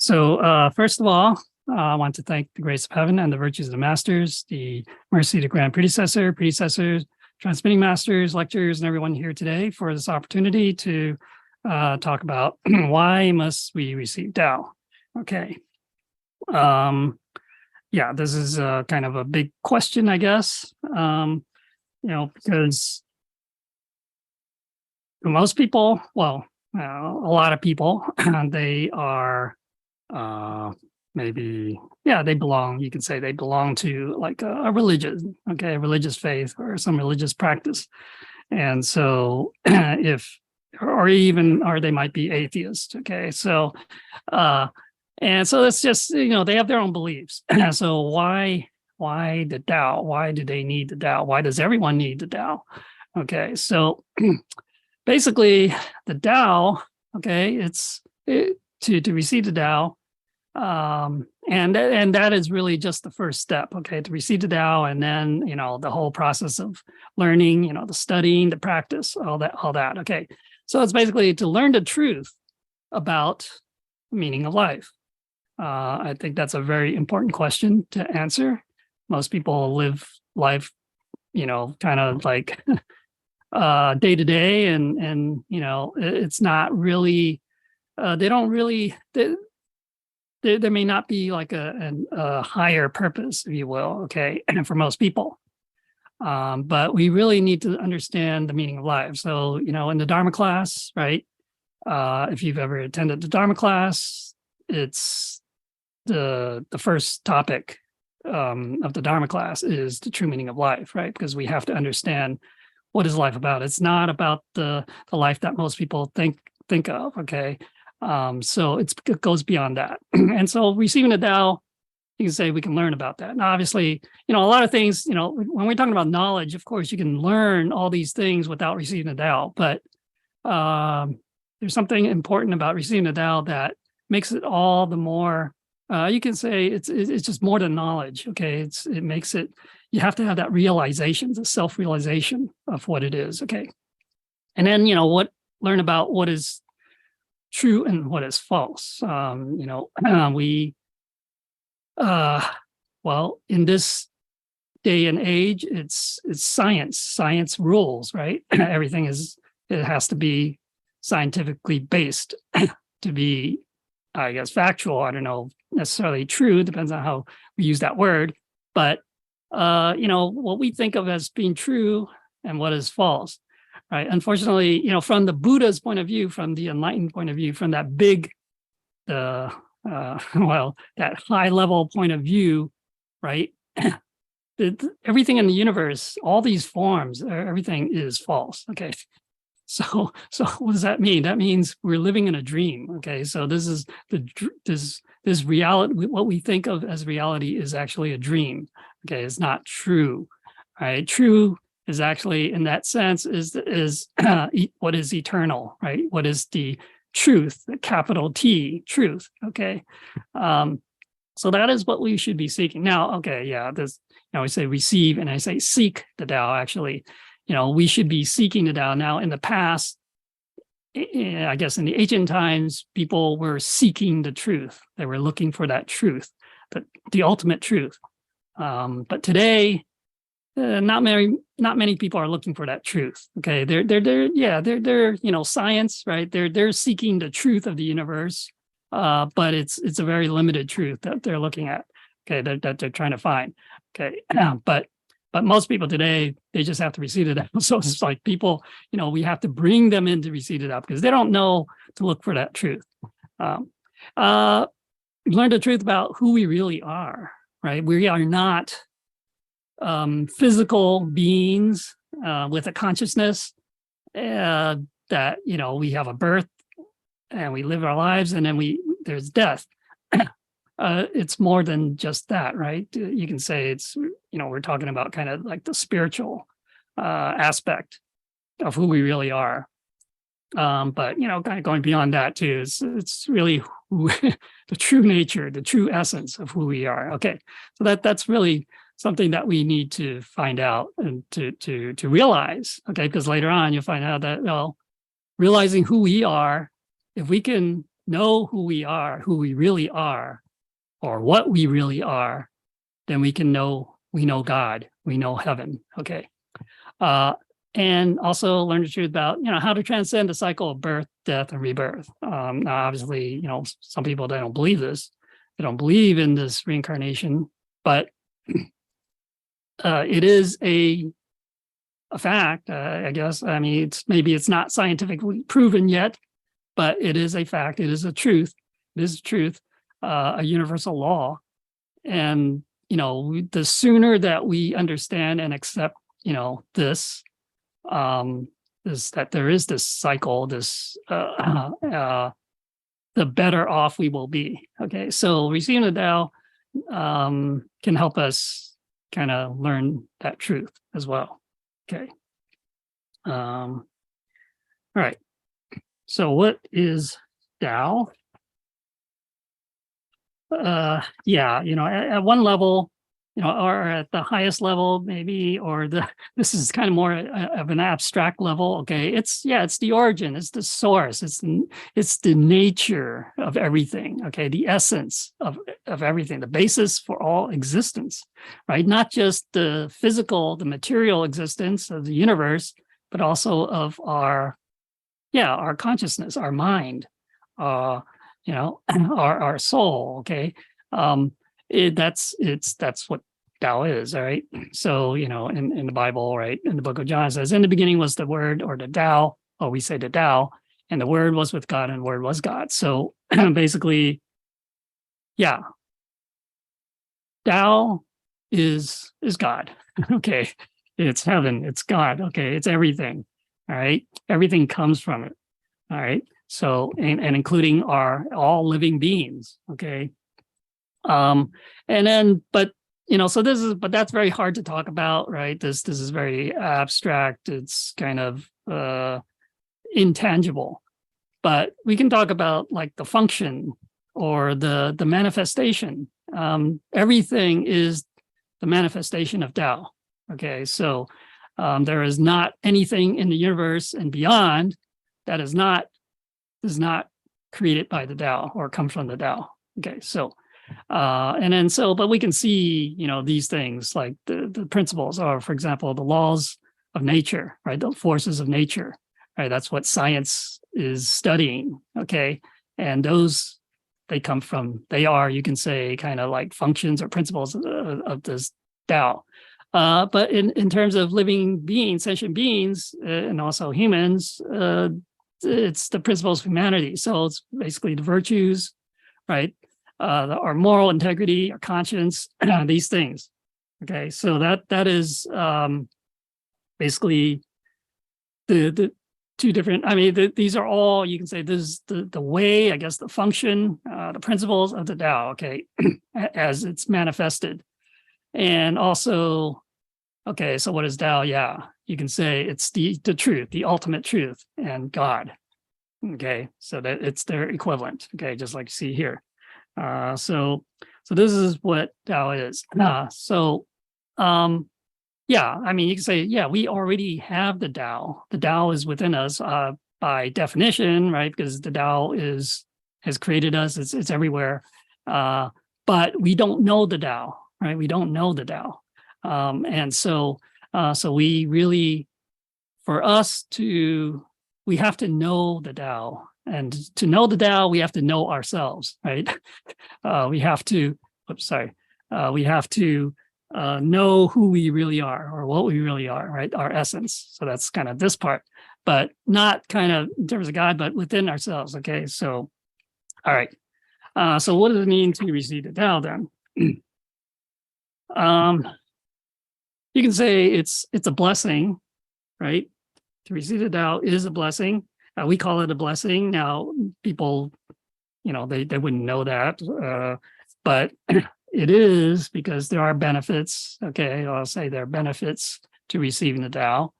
First of all, I want to thank the grace of heaven and the virtues of the masters, the mercy of the grand predecessors, transmitting masters, lectors, and everyone here today for this opportunity to talk about why must we receive Tao. Okay. Yeah, this is kind of a big question, I guess, because most people, well, a lot of people, they are maybe, yeah, they belong, you can say they belong to like a religion, okay, a religious faith or some religious practice. And so or they might be atheists, okay? So, and so it's just, they have their own beliefs. So why the Tao? Why do they need the Tao? Why does everyone need the Tao? Okay, so basically the Tao, okay, to receive the Tao, and that is really just the first step, okay, to receive the Tao, and then, the whole process of learning, the studying, the practice, all that, okay. So it's basically to learn the truth about the meaning of life. I think that's a very important question to answer. Most people live life, kind of like day to day, and it's not really. They don't really. There may not be like a higher purpose, if you will. Okay, for most people. But we really need to understand the meaning of life. So, in the Dharma class, right? If you've ever attended the Dharma class, it's the first topic of the Dharma class is the true meaning of life, right? Because we have to understand what is life about. It's not about the life that most people think of, okay? So it goes beyond that. And so receiving the Tao, you can say we can learn about that. Now, obviously, a lot of things, when we're talking about knowledge, of course, you can learn all these things without receiving the Tao. But there's something important about receiving the Tao that makes it all the more, you can say it's just more than knowledge, okay? It makes it, you have to have that realization, the self-realization of what it is, okay? And then, learn about what is true and what is false. Well, in this day and age, it's science. Science rules, right? Everything it has to be scientifically based to be, I guess, factual. I don't know necessarily true, depends on how we use that word. But what we think of as being true and what is false, right? Unfortunately, from the Buddha's point of view, from the enlightened point of view, from that big, that high level point of view, right? Everything in the universe, all these forms, everything is false. Okay. So what does that mean? That means we're living in a dream. Okay. So this is this reality, what we think of as reality is actually a dream. Okay. It's not true. Right. True is actually, in that sense, is what is eternal, right? What is the truth, the capital T, truth, okay? So that is what we should be seeking. Now, okay, yeah, we say receive, and I say seek the Tao, actually. We should be seeking the Tao. Now, in the past, I guess in the ancient times, people were seeking the truth. They were looking for that truth, the ultimate truth. But today, not many people are looking for that truth. Okay, they're science, right? They're seeking the truth of the universe, but it's a very limited truth that they're looking at. Okay, that they're trying to find. Okay, but most people today, they just have to receive it. So it's like people, we have to bring them in to receive it up because they don't know to look for that truth. Learn the truth about who we really are. Right, we are not physical beings with a consciousness that we have a birth and we live our lives and then there's death. It's more than just that, right? You can say it's we're talking about kind of like the spiritual aspect of who we really are. But kind of going beyond that too, it's really the true nature, the true essence of who we are. Okay, so that's really something that we need to find out and to realize. Okay, because later on you'll find out that realizing who we are, if we can know who we really are, or what we really are, then we know God, we know heaven. Okay. And also learn the truth about, how to transcend the cycle of birth, death, and rebirth. Now, obviously, some people, they don't believe this. They don't believe in this reincarnation, but it is a fact, I guess. I mean, maybe it's not scientifically proven yet, but it is a fact. It is a truth. It is a truth, a universal law. And, the sooner that we understand and accept, this, is that there is this cycle, the better off we will be. Okay, so receiving the Tao can help us kind of learn that truth as well. Okay. All right. So what is Tao? Yeah, at one level, or at the highest level, maybe, or this is kind of more of an abstract level. Okay, it's the origin, it's the source, it's the nature of everything. Okay, the essence of everything, the basis for all existence, right? Not just the physical, the material existence of the universe, but also of our consciousness, our mind, our soul. Okay. That's what Tao is. All right. So, in the Bible, right, in the book of John, it says, in the beginning was the word, or the Tao, or we say the Tao, and the word was with God, and the word was God. So basically, Tao is God. Okay. It's heaven, it's God. Okay. It's everything. All right. Everything comes from it. All right. So, and including all living beings. Okay. And then, but that's very hard to talk about, right? This is very abstract. It's kind of intangible, but we can talk about like the function or the manifestation. Everything is the manifestation of Tao. Okay, so there is not anything in the universe and beyond that is not created by the Tao or come from the Tao. Okay, so but we can see, these things like the principles, or for example, the laws of nature, right? The forces of nature, right? That's what science is studying. Okay, and those they are, you can say, kind of like functions or principles of this Tao. But in terms of living beings, sentient beings, and also humans, it's the principles of humanity. So it's basically the virtues, right? Our moral integrity, our conscience, these things. Okay, so that is basically the two different. I mean, these are all, you can say, this is the way, I guess, the function, the principles of the Tao. Okay, as it's manifested, and also, okay, so what is Tao? Yeah, you can say it's the truth, the ultimate truth, and God. Okay, so that it's their equivalent. Okay, just like you see here. So this is what Tao is. I mean, you can say, we already have the Tao. The Tao is within us by definition, right? Because the Tao has created us. It's everywhere. But we don't know the Tao, right? We don't know the Tao. And so we really, we have to know the Tao. And to know the Tao, we have to know ourselves, right? We have to know who we really are, or what we really are, right? Our essence. So that's kind of this part, but not kind of in terms of God, but within ourselves. Okay, so all right. So what does it mean to receive the Tao then? You can say it's a blessing, right? To receive the Tao is a blessing. We call it a blessing. Now, people, they wouldn't know that, but it is, because there are benefits. Okay, I'll say there are benefits to receiving the Tao.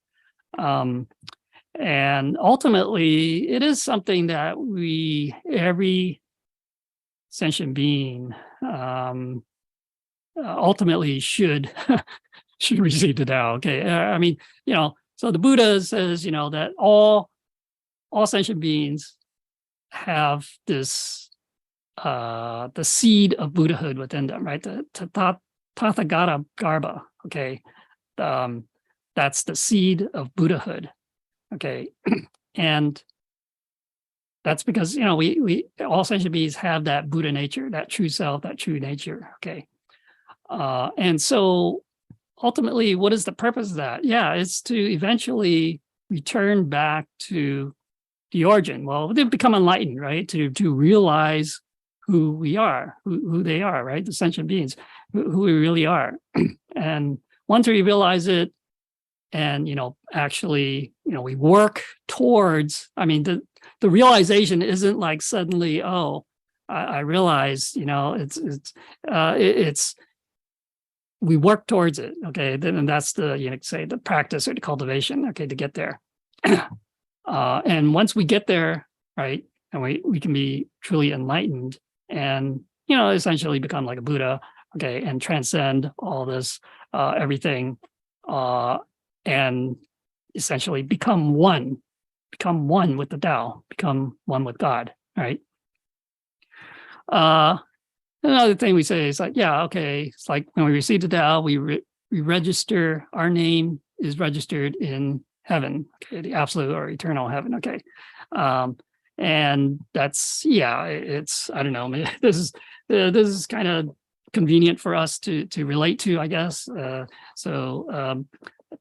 And ultimately, it is something that every sentient being ultimately should receive the Tao. Okay, I mean, so the Buddha says, that all sentient beings have this the seed of Buddhahood within them, right? The Tathagata Garbha, okay? That's the seed of Buddhahood, okay? And that's because, we all sentient beings have that Buddha nature, that true self, that true nature, okay? And so ultimately, what is the purpose of that? Yeah, it's to eventually return back to the origin. Well, they become enlightened, right? To realize who we are, who they are, right? The sentient beings, who we really are. And once we realize it, and actually, we work towards. I mean, the realization isn't like suddenly, oh, I realize, it's we work towards it, okay? Then that's the say the practice or the cultivation, okay, to get there. And once we get there, right, and we can be truly enlightened and essentially become like a Buddha, okay, and transcend all this everything, and essentially become one with the Tao, become one with God, right? Another thing we say is like, yeah, okay, it's like when we receive the Tao, we register, our name is registered in heaven, okay, the absolute or eternal heaven, okay. And that's, yeah, it's, I don't know, this is kind of convenient for us to relate to, I guess.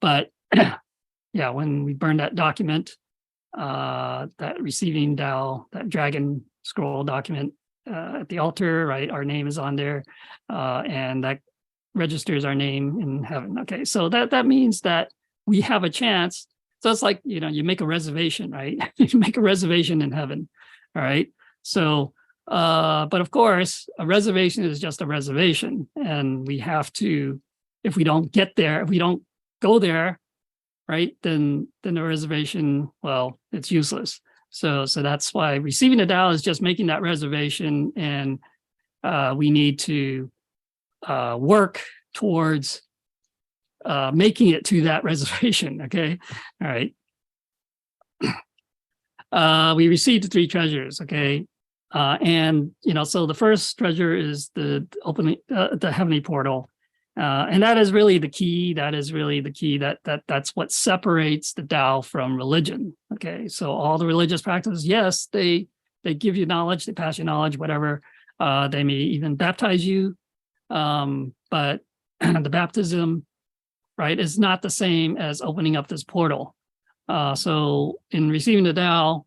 But yeah, when we burn that document, that receiving Tao, that dragon scroll document at the altar, right, our name is on there, and that registers our name in heaven. Okay, so that means that we have a chance. So it's like, you make a reservation, right? You make a reservation in heaven, all right? So, but of course, a reservation is just a reservation. And we have to, if we don't get there, if we don't go there, right, then the reservation, well, it's useless. So that's why receiving the Tao is just making that reservation, and we need to work towards making it to that reservation, okay? All right. We received the three treasures, okay? And, so the first treasure is the opening, the heavenly portal. And that is really the key. That's what separates the Tao from religion, okay? So all the religious practices, yes, they give you knowledge, they pass you knowledge, whatever. They may even baptize you, but the baptism, right, is not the same as opening up this portal. So in receiving the Tao,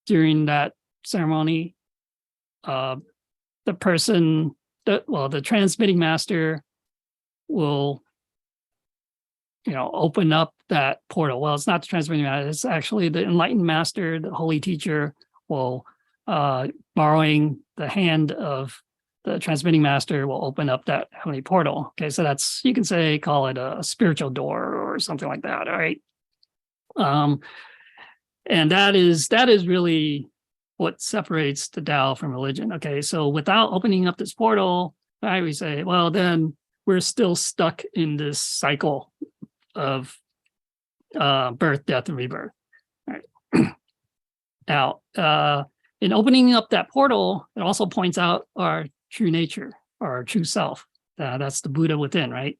during that ceremony, the transmitting master will, open up that portal. Well, it's not the transmitting master, it's actually the enlightened master, the holy teacher will, borrowing the hand of the transmitting master, will open up that heavenly portal. Okay, so that's, you can call it a spiritual door or something like that, all right? And that is really what separates the Tao from religion. Okay, so without opening up this portal, right, we say, well, then we're still stuck in this cycle of birth, death, and rebirth. All right. Now, in opening up that portal, it also points out our true nature, our true self. That's the Buddha within, right?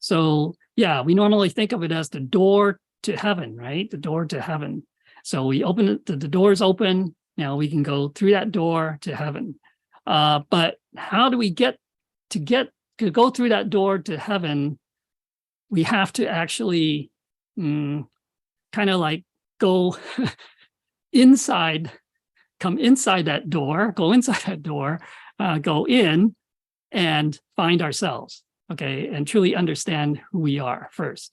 So yeah, we normally think of it as the door to heaven, right? The door to heaven. So we open it, the door's open. Now we can go through that door to heaven. But how do we to go through that door to heaven? We have to actually kind of like go inside, come inside that door, go inside that door, go in and find ourselves, okay, and truly understand who we are first,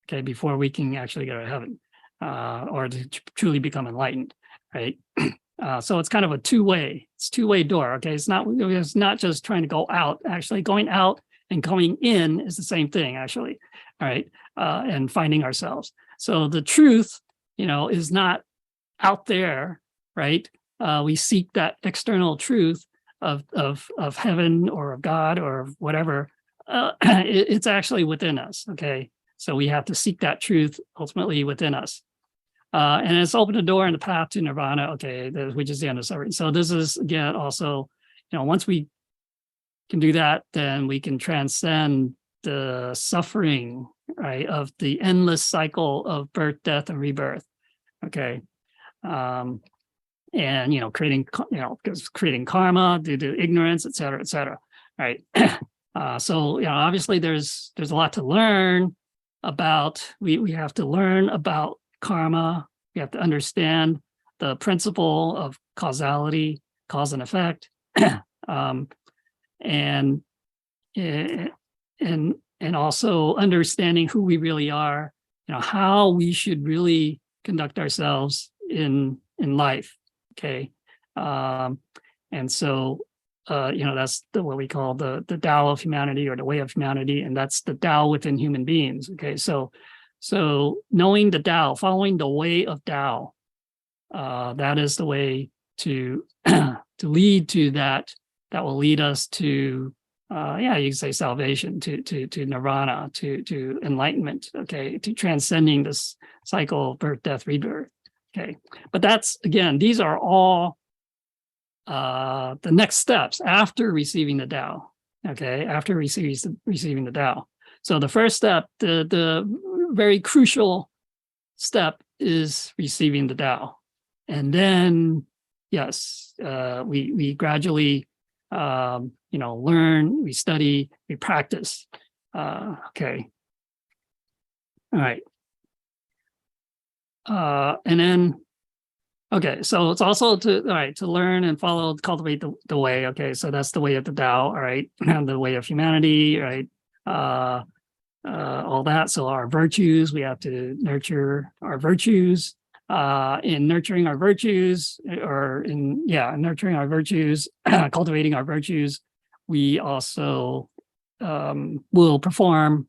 okay, before we can actually go to heaven, or to truly become enlightened, right? So it's kind of a two-way door, okay? It's not just trying to go out. Actually, going out and going in is the same thing, actually, all right? And finding ourselves. So the truth, is not out there, right? We seek that external truth of heaven or of God or of whatever. It's actually within us, okay? So we have to seek that truth ultimately within us. And it's opened the door and the path to nirvana, okay, which is the end of suffering. So this is, again, also, once we can do that, then we can transcend the suffering, right, of the endless cycle of birth, death, and rebirth, okay? And, creating karma due to ignorance, et cetera, right? So, obviously there's a lot to learn about. We have to learn about karma. We have to understand the principle of causality, cause and effect, and also understanding who we really are, how we should really conduct ourselves in life. Okay. And so, that's what we call the Tao of humanity, or the way of humanity. And that's the Tao within human beings. Okay. So knowing the Tao, following the way of Tao, that is the way to lead to that will lead us to, you can say salvation, to nirvana, to enlightenment, okay, to transcending this cycle of birth, death, rebirth. Okay, but that's, again, these are all the next steps after receiving the Tao. Okay, after receiving the Tao. So the first step, the very crucial step, is receiving the Tao, and then yes, we gradually learn, we study, we practice. Okay, all right. And then, okay, so it's also to learn and follow, cultivate the way. Okay, so that's the way of the Tao, all right, and the way of humanity, right? All that. So our virtues, we have to nurture our virtues. In nurturing our virtues, nurturing our virtues, cultivating our virtues, we also will perform,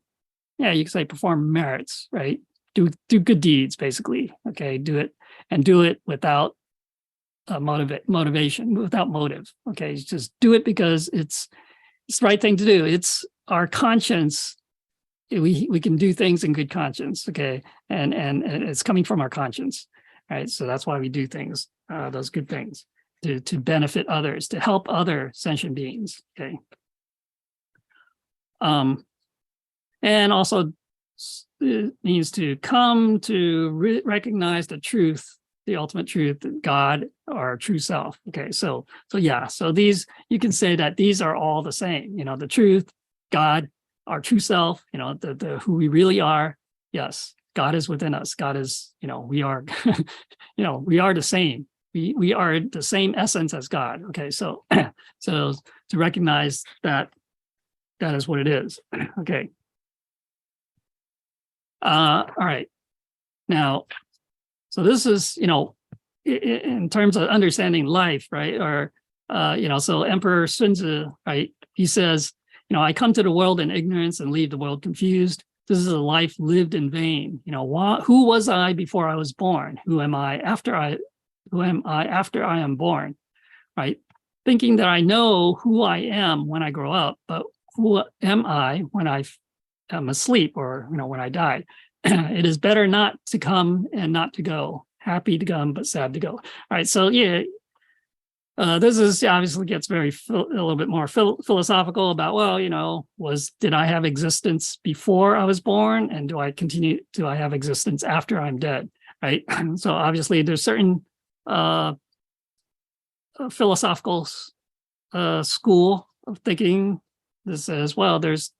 you could say perform merits, right? Do good deeds, basically. Okay, do it without motivation, without motive. Okay, just do it because it's the right thing to do. It's our conscience. We can do things in good conscience. Okay, and it's coming from our conscience, right? So that's why we do things, those good things, to benefit others, to help other sentient beings. Okay, and also, it means to come to recognize the truth, the ultimate truth, God, our true self. Okay, so these, you can say that these are all the same. The truth, God, our true self. The who we really are. Yes, God is within us. God is, we are, we are the same. We are the same essence as God. Okay, so so to recognize that is what it is. Okay. All right. Now, so this is, in terms of understanding life, right? Or, so Emperor Sunzi, right? He says, I come to the world in ignorance and leave the world confused. This is a life lived in vain. Who was I before I was born? Who am I after I am born? Right? Thinking that I know who I am when I grow up, but who am I when I'm asleep, or when I die? It is better not to come and not to go. Happy to come, but sad to go. All right, so this is obviously gets very a little bit more philosophical about, well, did I have existence before I was born, and do I have existence after I'm dead? Right. So obviously there's certain philosophical school of thinking that says, well, there's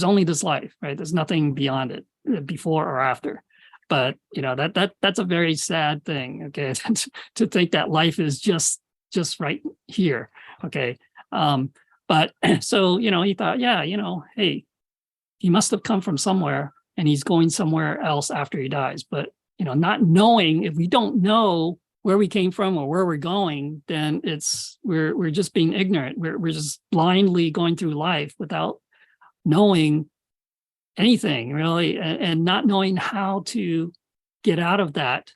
only this life, right? There's nothing beyond it, before or after. But that's a very sad thing, okay, to think that life is just right here, okay. But so he thought, hey, he must have come from somewhere, and he's going somewhere else after he dies. But not knowing, if we don't know where we came from or where we're going, then we're just being ignorant. We're just blindly going through life without knowing anything really, and not knowing how to get out of that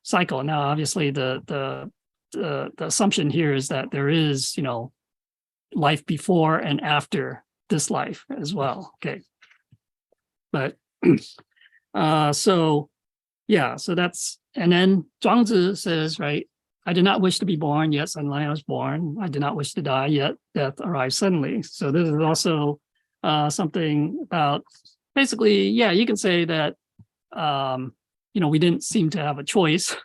cycle. Now, obviously, the assumption here is that there is, life before and after this life as well. Okay, but so yeah, so that's, and then Zhuangzi says, right, I did not wish to be born, yet suddenly I was born. I did not wish to die, yet death arrived suddenly. So this is also something about, basically, yeah, you can say that, we didn't seem to have a choice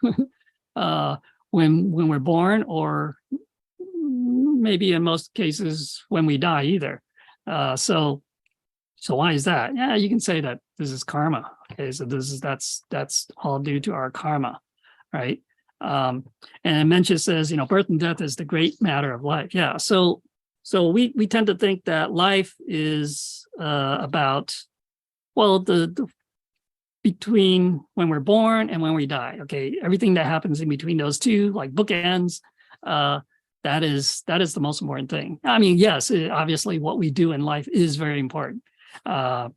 when we're born, or maybe in most cases when we die either. So why is that? Yeah, you can say that this is karma. Okay, so that's all due to our karma, right? And Menchia says, birth and death is the great matter of life. Yeah, so we tend to think that life is about, well, the between when we're born and when we die. Okay, everything that happens in between those two, like bookends, that is the most important thing. I mean, yes, obviously what we do in life is very important, but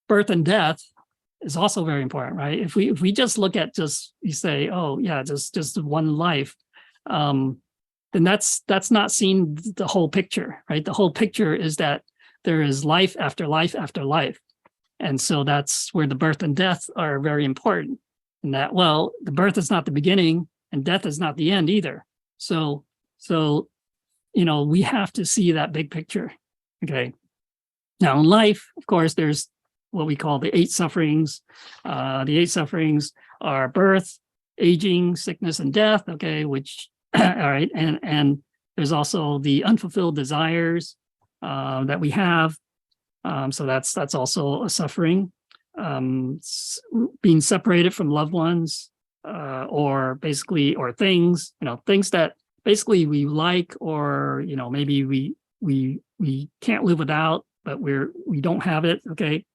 birth and death is also very important, right? If we just look at you say, oh yeah, just one life, then that's not seeing the whole picture, right? The whole picture is that there is life after life after life. And so that's where the birth and death are very important. And that, well, the birth is not the beginning and death is not the end either. So we have to see that big picture. Okay. Now in life, of course, there's what we call the 8 sufferings. The 8 sufferings are birth, aging, sickness, and death. Okay, which all right, and there's also the unfulfilled desires that we have. So that's also a suffering. Being separated from loved ones, or things, things that basically we like, or maybe we can't live without, but we don't have it. Okay.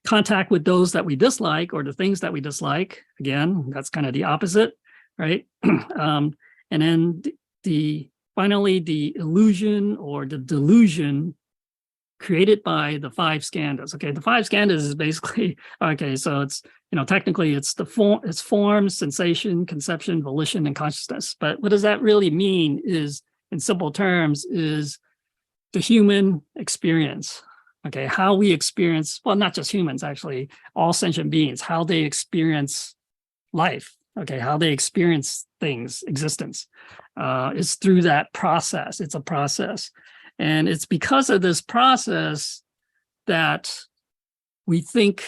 Contact with those that we dislike, or the things that we dislike. Again, that's kind of the opposite, right? And then finally the illusion or the delusion created by the 5 skandhas. Okay, the 5 skandhas is basically, okay, so it's, technically it's it's form, sensation, conception, volition, and consciousness. But what does that really mean is, in simple terms, is the human experience. Okay, how we experience, well, not just humans, actually, all sentient beings, how they experience life. Okay, how they experience things, existence, is through that process. It's a process. And it's because of this process that we think,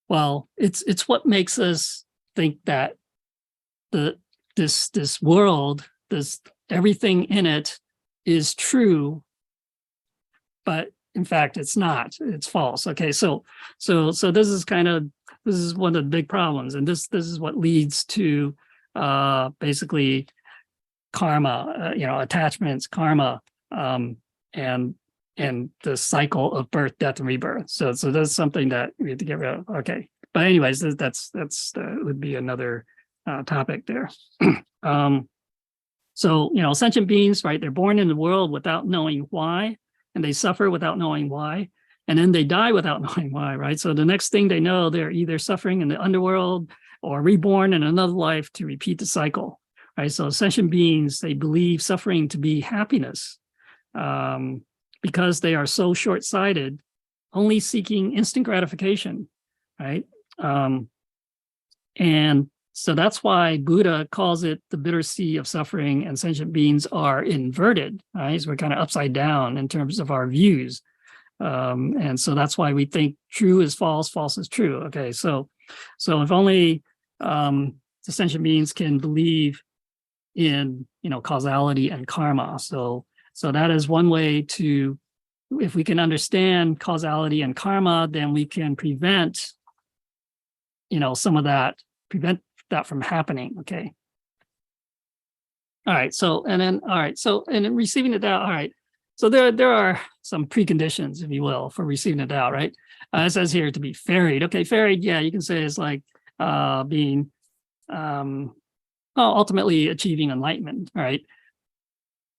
well, it's what makes us think that this world, everything in it is true, but in fact it's not. It's false. Okay, so this is one of the big problems, and this is what leads to basically karma, attachments, karma. And the cycle of birth, death, and rebirth. So that's something that we have to get rid of. Okay, but anyways, that's would be another topic there. So sentient beings, right? They're born in the world without knowing why, and they suffer without knowing why, and then they die without knowing why, right? So the next thing they know, they're either suffering in the underworld or reborn in another life to repeat the cycle, right? So sentient beings, they believe suffering to be happiness. Because they are so short-sighted, only seeking instant gratification, right? And so that's why Buddha calls it the bitter sea of suffering, and sentient beings are inverted, right? So we're kind of upside down in terms of our views. And so that's why we think true is false, false is true. Okay, so if only the sentient beings can believe in, causality and karma. So that is one way to, if we can understand causality and karma, then we can prevent, some of that, prevent that from happening. Okay. All right. So, and then receiving the Tao. All right. So there are some preconditions, if you will, for receiving the Tao, right? It says here to be ferried. Okay. Ferried. Yeah. You can say it's like being, ultimately achieving enlightenment, right?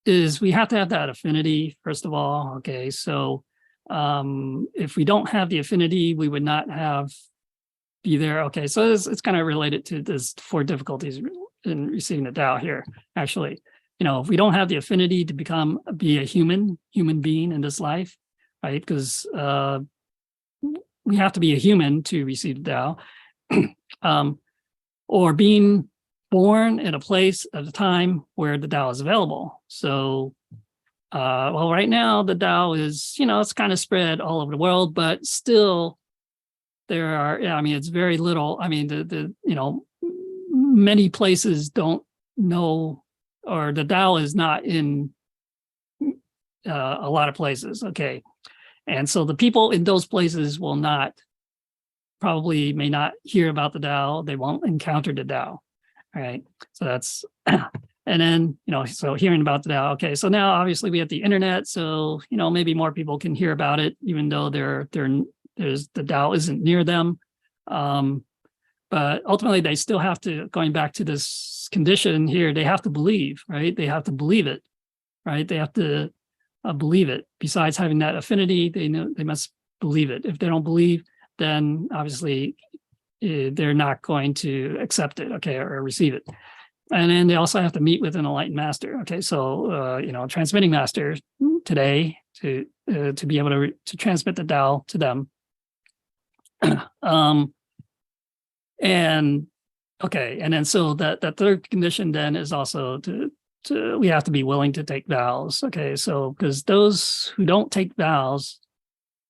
Is we have to have that affinity, first of all. Okay, so if we don't have the affinity, we would not be there. Okay, so it's kind of related to this 4 difficulties in receiving the Tao here, actually. If we don't have the affinity to be a human being in this life, right? Because we have to be a human to receive the Tao, or being born in a place at a time where the Tao is available. So, well, right now the Tao is, it's kind of spread all over the world, but still there are, I mean, it's very little. I mean, many places don't know, or the Tao is not in a lot of places. Okay. And so the people in those places will probably may not hear about the Tao. They won't encounter the Tao. All right. So that's, and then, so hearing about the Tao. Okay. So now obviously we have the internet. So, maybe more people can hear about it, even though there's the Tao isn't near them. But ultimately they still have to, going back to this condition here, they have to believe, right? They have to believe it, right? They have to believe it. Besides having that affinity, they must believe it. If they don't believe, then obviously they're not going to accept it, okay, or receive it. And then they also have to meet with an enlightened master. Okay, so transmitting master today to be able to transmit the Tao to them. And okay, and then so that third condition then is also we have to be willing to take vows. Okay, so because those who don't take vows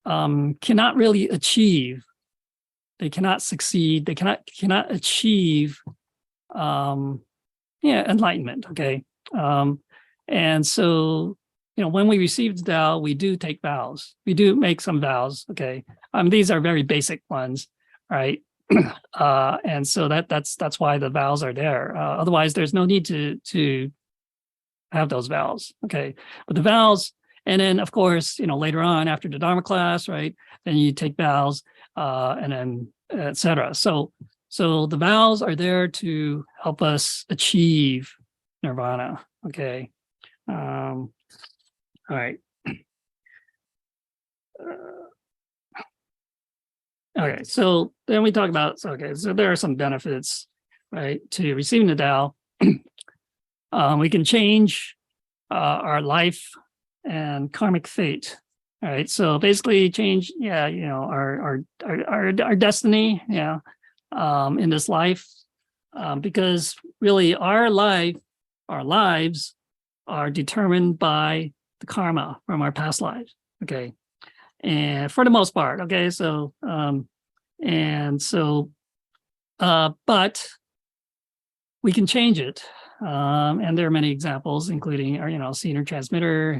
cannot really achieve, they cannot succeed, they cannot achieve enlightenment. Okay, and so when we receive the Tao, we do take vows, we do make some vows. Okay, these are very basic ones, right? And so that's why the vows are there. Otherwise, there's no need to have those vows. Okay, but the vows, and then of course, later on after the Dharma class, right? Then you take vows, and then etc. So the vows are there to help us achieve nirvana. Okay, all right. Okay, so then we talk about, so there are some benefits, right, to receiving the Tao. We can change our life and karmic fate. All right, so basically change, our destiny, in this life, because really our lives are determined by the karma from our past lives. Okay. And for the most part, okay, so but we can change it, and there are many examples, including our senior transmitter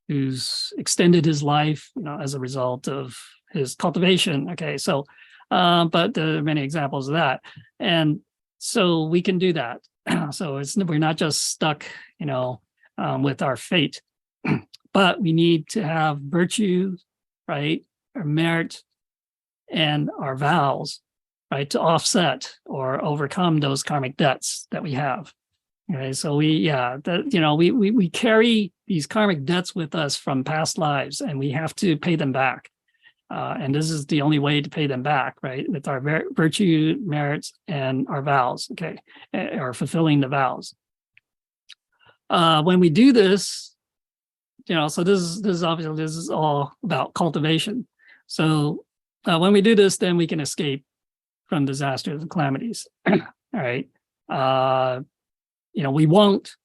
who's extended his life, as a result of his cultivation. Okay, so but there are many examples of that, and so we can do that. So we're not just stuck, with our fate, but we need to have virtue, right, our merit, and our vows, right, to offset or overcome those karmic debts that we have. Okay, so we carry these karmic debts with us from past lives, and we have to pay them back. And this is the only way to pay them back, right, with our virtue, merits, and our vows. Okay, or fulfilling the vows. When we do this, so this is obviously, this is all about cultivation. So when we do this, then we can escape from disasters and calamities. All right. We won't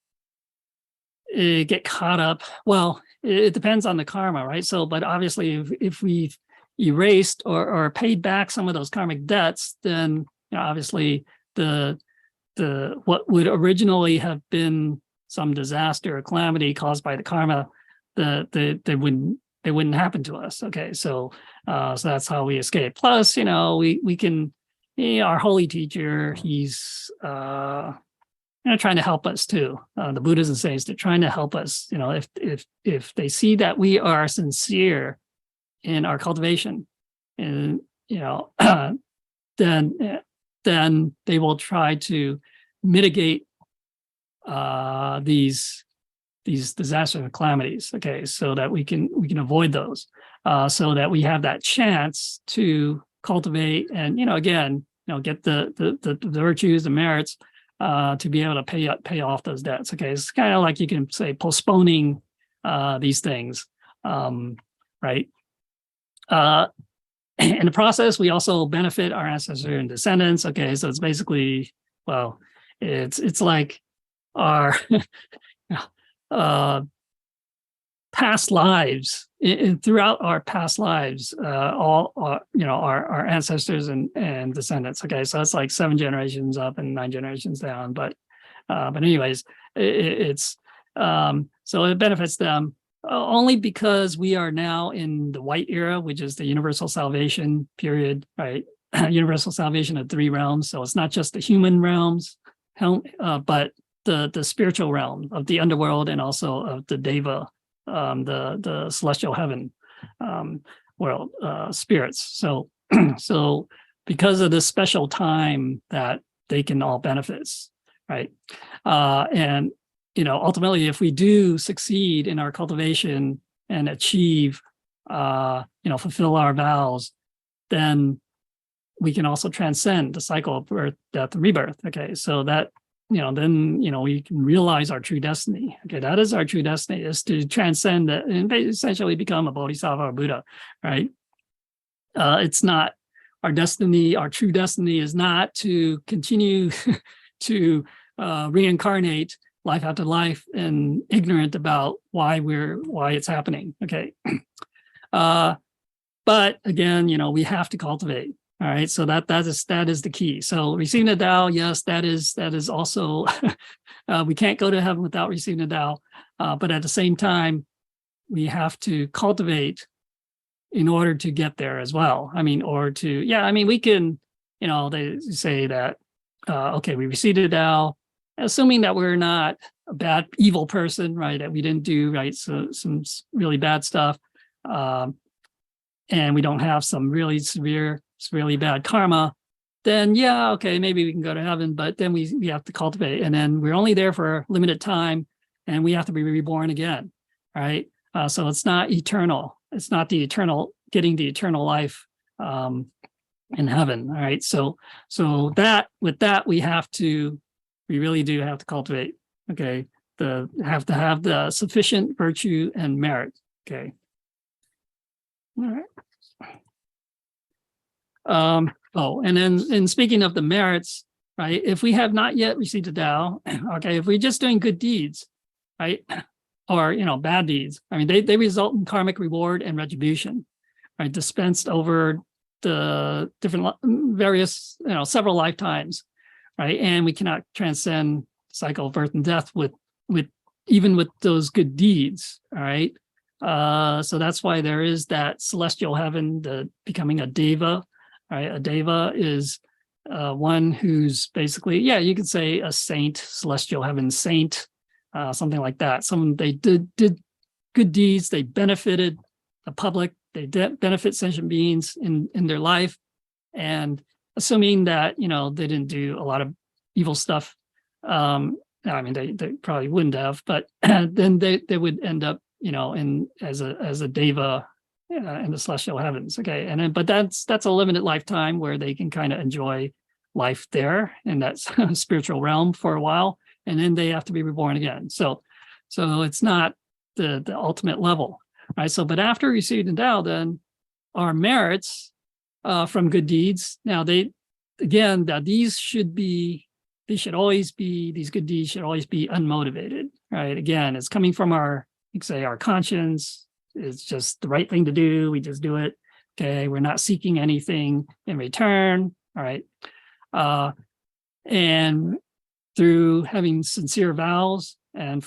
get caught up. Well, it depends on the karma, right? So, but obviously, if we've erased or paid back some of those karmic debts, then obviously the what would originally have been some disaster or calamity caused by the karma, they wouldn't happen to us. Okay, so that's how we escape. Plus, we can, our holy teacher, he's trying to help us too. The Buddhas and saints, they're trying to help us. If they see that we are sincere in our cultivation, and then they will try to mitigate these disasters and calamities. Okay, so that we can avoid those, so that we have that chance to cultivate and get the virtues, the merits, to be able to pay off those debts. Okay, it's kind of like you can say postponing these things, right? in the process, we also benefit our ancestors and descendants. Okay, so it's basically, well, it's like our past lives. Throughout our past lives, all our ancestors and descendants. Okay, so it's like 7 generations up and 9 generations down. But anyways, it's so it benefits them only because we are now in the white era, which is the universal salvation period, right? Universal salvation of 3 realms. So it's not just the human realms, but the spiritual realm of the underworld and also of the Deva, the celestial heaven world spirits. So so because of this special time that they can all benefit, right? And ultimately, if we do succeed in our cultivation and achieve, fulfill our vows, then we can also transcend the cycle of birth, death, and rebirth. Okay, so that then we can realize our true destiny. Okay, that is our true destiny, is to transcend that and essentially become a bodhisattva or Buddha, right? It's not our destiny. Our true destiny is not to continue to reincarnate life after life and ignorant about why it's happening. Okay, but again, we have to cultivate. All right, so that is the key. So receiving the Tao, yes, that is also we can't go to heaven without receiving the Tao, but at the same time, we have to cultivate in order to get there as well. We can, they say that okay, we received the Tao, assuming that we're not a bad, evil person, right? That we didn't do so some really bad stuff, and we don't have some really severely bad karma, then yeah, okay, maybe we can go to heaven, but then we have to cultivate, and then we're only there for a limited time, and we have to be reborn again, right? So it's not eternal. It's not getting the eternal life in heaven, all right? So that with that we really do have to cultivate, okay? Have to have the sufficient virtue and merit, okay? All right. And then in speaking of the merits, right? If we have not yet received the Tao, okay, if we're just doing good deeds, right, or bad deeds, they result in karmic reward and retribution, right, dispensed over the different various several lifetimes, right, and we cannot transcend the cycle of birth and death with even with those good deeds, all right. So that's why there is that celestial heaven, the becoming a Deva. Right, a Deva is one who's basically, yeah, you could say a saint, celestial heaven saint, something like that. They did good deeds. They benefited the public. They benefit sentient beings in their life, and assuming that they didn't do a lot of evil stuff. They probably wouldn't have, but then they would end up as a Deva in the celestial heavens. Okay, but that's a limited lifetime where they can kind of enjoy life there in that spiritual realm for a while, and then they have to be reborn again. So it's not the ultimate level, right? So, but after receiving the Tao, then our merits from good deeds. Now these good deeds should always be unmotivated, right? Again, it's coming from our conscience. It's just the right thing to do. We just do it. Okay, we're not seeking anything in return. All right, and through having sincere vows and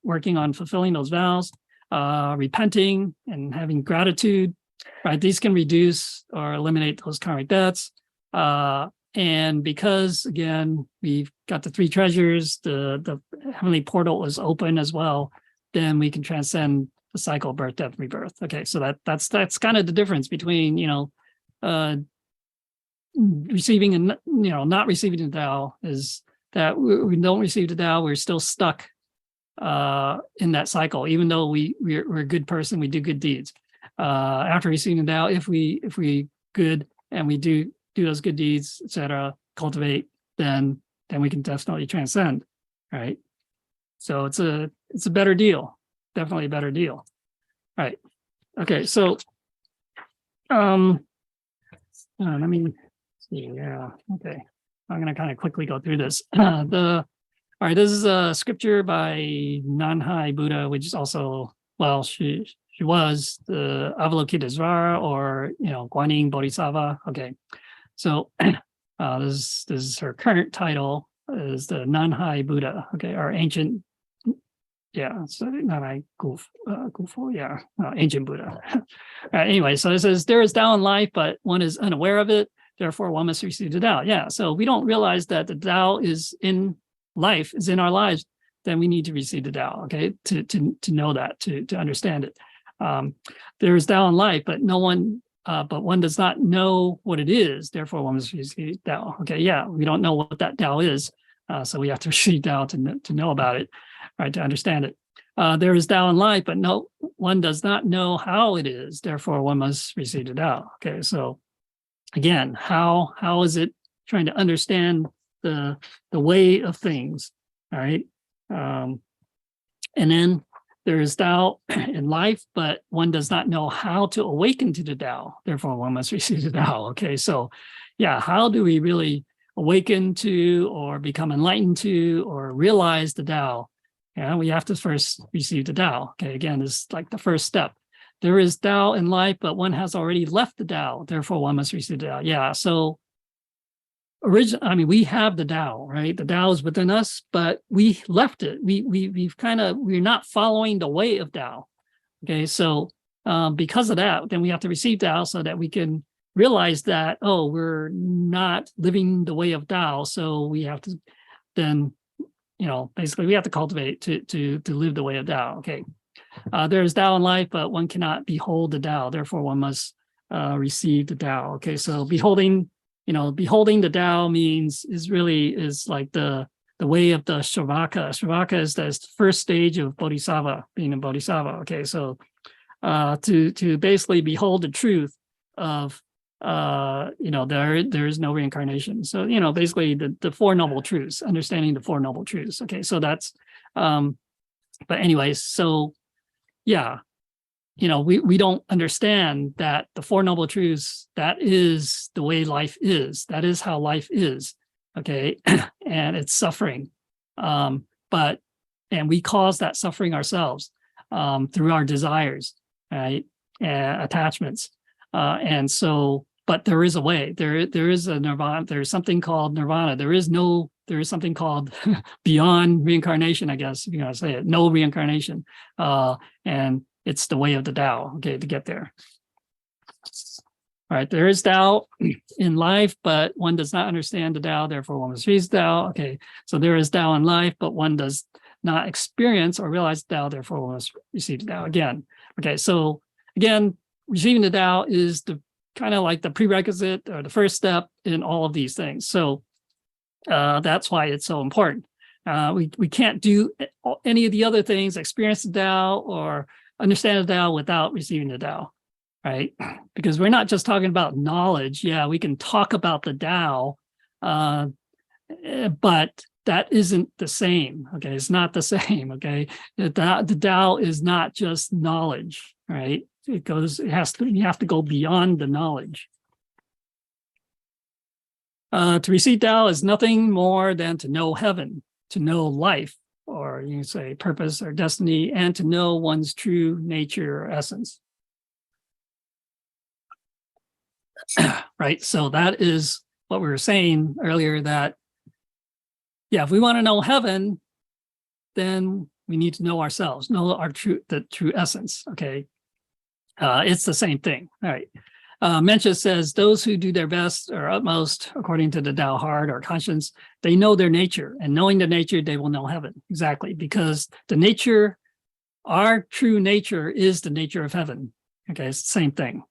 working on fulfilling those vows, repenting and having gratitude, right? These can reduce or eliminate those karmic debts. And because again we've got the 3 treasures, the heavenly portal is open as well, then we can transcend the cycle of birth, death, rebirth. Okay, so that's kind of the difference between receiving and not receiving the Tao, is that we don't receive the Tao, we're still stuck in that cycle, even though we're a good person, we do good deeds. After receiving the Tao, if we good and we do those good deeds, etc., cultivate, then we can definitely transcend, right? So it's a better deal. Definitely a better deal. All right. Okay. So, let me see. Yeah. Okay. I'm going to kind of quickly go through this. All right, this is a scripture by Nanhai Buddha, which is also, well, she was the Avalokitesvara, or, Guanyin Bodhisattva. Okay, so this is her current title, is the Nanhai Buddha. Okay, our ancient, so Nanhai Gufo, ancient Buddha. All right, anyway, so it says, there is Tao in life, but one is unaware of it. Therefore, one must receive the Tao. Yeah, so we don't realize that the Tao is in life, is in our lives, then we need to receive the Tao, okay, to know that, to understand it. There is Tao in life, but one does not know what it is. Therefore, one must receive Tao. Okay, yeah, we don't know what that Tao is, so we have to receive Tao to know about it, right, to understand it. There is Tao in life, but one does not know how it is. Therefore, one must receive the Tao. Okay, so again, how is it trying to understand the way of things? All right, and then there is Tao in life, but one does not know how to awaken to the Tao. Therefore, one must receive the Tao. Okay, so yeah, how do we really awaken to, or become enlightened to, or realize the Tao? Yeah, we have to first receive the Tao. Okay, again, this is like the first step. There is Tao in life, but one has already left the Tao. Therefore, one must receive the Tao. Yeah, so we have the Tao, right? The Tao is within us, but we left it. We're not following the way of Tao. Okay, so because of that, then we have to receive Tao so that we can realize that, we're not living the way of Tao. So we have to then, basically we have to cultivate to live the way of Tao. Okay. There is Tao in life, but one cannot behold the Tao. Therefore, one must receive the Tao. Okay, so beholding the Tao is like the way of the Shravaka. Shravaka is the first stage of Bodhisattva, being a Bodhisattva. Okay, so to basically behold the truth of there is no reincarnation. So basically the Four Noble Truths, understanding the Four Noble Truths. Okay, so that's but anyways, so yeah, we don't understand that the Four Noble Truths, that is the way life is. That is how life is. Okay. And it's suffering. And we cause that suffering ourselves through our desires, right? Attachments. And so, but there is a way. There is a nirvana. There's something called nirvana. There is something called beyond reincarnation, I guess, if you want to say it. No reincarnation. And it's the way of the Tao, okay, to get there. All right, there is Tao in life, but one does not understand the Tao, therefore one must receive Tao. Okay, so there is Tao in life, but one does not experience or realize the Tao, therefore one must receive the Tao again. Okay, so again, receiving the Tao is the kind of like the prerequisite or the first step in all of these things. So that's why it's so important. We can't do any of the other things, experience the Tao or understand the Tao without receiving the Tao, right? Because we're not just talking about knowledge. Yeah, we can talk about the Tao, but that isn't the same. Okay, it's not the same. Okay, the Tao is not just knowledge, right? You have to go beyond the knowledge. To receive Tao is nothing more than to know heaven, to know life, or you can say purpose or destiny, and to know one's true nature or essence. Right, so that is what we were saying earlier, that yeah, if we want to know heaven, then we need to know ourselves, know the true essence. Okay, it's the same thing. All right. Mencha says, those who do their best or utmost according to the Tao heart or conscience, they know their nature, and knowing the nature, they will know heaven. Exactly, because the nature, our true nature is the nature of heaven. Okay, it's the same thing.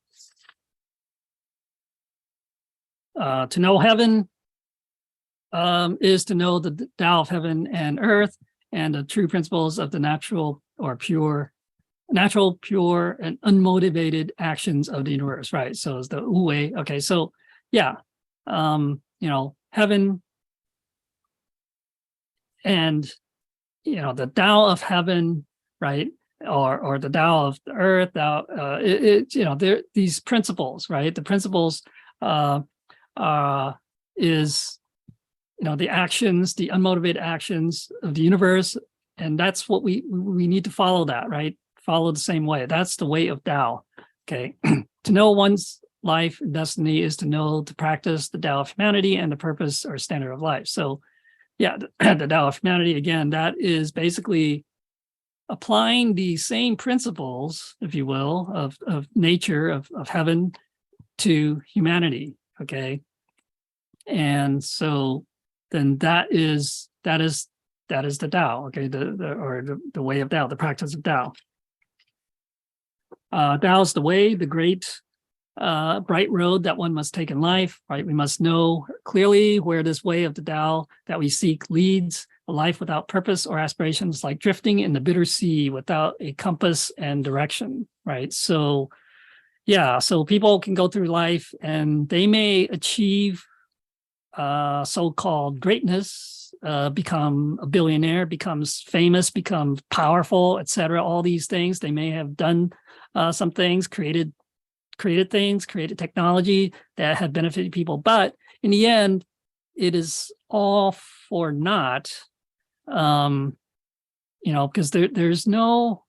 To know heaven is to know the Tao of heaven and earth and the true principles of the natural, pure, and unmotivated actions of the universe, right? So it's the Wu Wei. Okay, so yeah, heaven and the Tao of heaven, right? Or the Tao of the earth, these principles, right? The principles is, the actions, the unmotivated actions of the universe. And that's what we need to follow that, right? Follow the same way. That's the way of Tao. Okay. To know one's life and destiny is to know, to practice the Tao of humanity and the purpose or standard of life. So yeah, the Tao of humanity, again, that is basically applying the same principles, if you will, of nature, of heaven to humanity. Okay. And so then that is the Tao, okay, the way of Tao, the practice of Tao. Tao is the way, the great bright road that one must take in life, right? We must know clearly where this way of the Tao that we seek leads. A life without purpose or aspirations, like drifting in the bitter sea without a compass and direction, right? So yeah, so people can go through life and they may achieve so-called greatness, become a billionaire, becomes famous, become powerful, etc. All these things. They may have done some things, created things, created technology that had benefited people. But in the end, it is all for naught, because there is no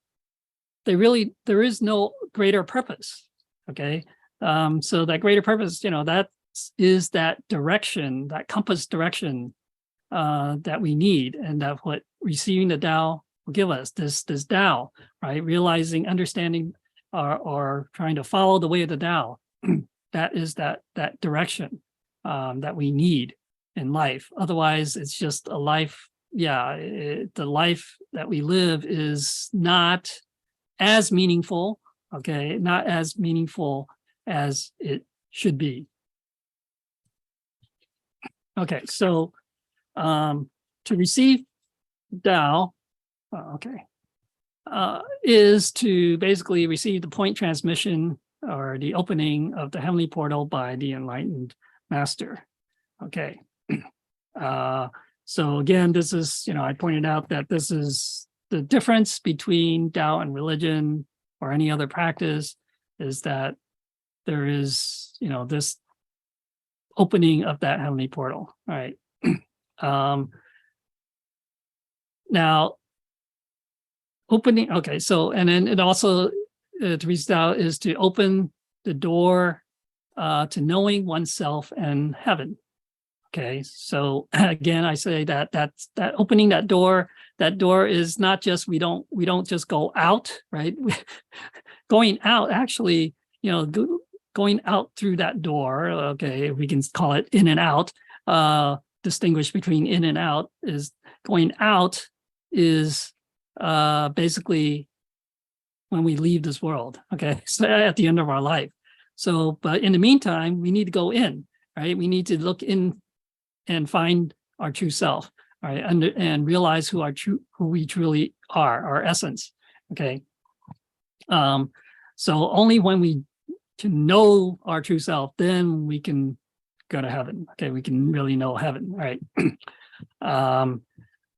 greater purpose. Okay. So that greater purpose, that is that direction, that compass direction that we need, and that what receiving the Tao will give us, this Tao, right? Realizing, understanding, or trying to follow the way of the Tao. That is that direction that we need in life. Otherwise, it's just a life. Yeah, the life that we live is not as meaningful. Okay, not as meaningful as it should be. Okay, so to receive Tao, is to basically receive the point transmission or the opening of the heavenly portal by the enlightened master. Okay. So again, this is, I pointed out that this is the difference between Tao and religion or any other practice, is that there is, this opening of that heavenly portal. All right. Now, opening, okay, so, and then it also, to reach Tao is to open the door to knowing oneself and heaven. Okay, so again, I say that opening that door is not just, we don't just go out, right? Going out, actually, going out through that door, okay, we can call it in and out, distinguish between in and out, is going out is basically when we leave this world, okay, so at the end of our life. So, but in the meantime, we need to go in, right? We need to look in and find our true self, right? And realize who we truly are, our essence, okay? So only when we can know our true self, then we can go to heaven, okay? We can really know heaven, right?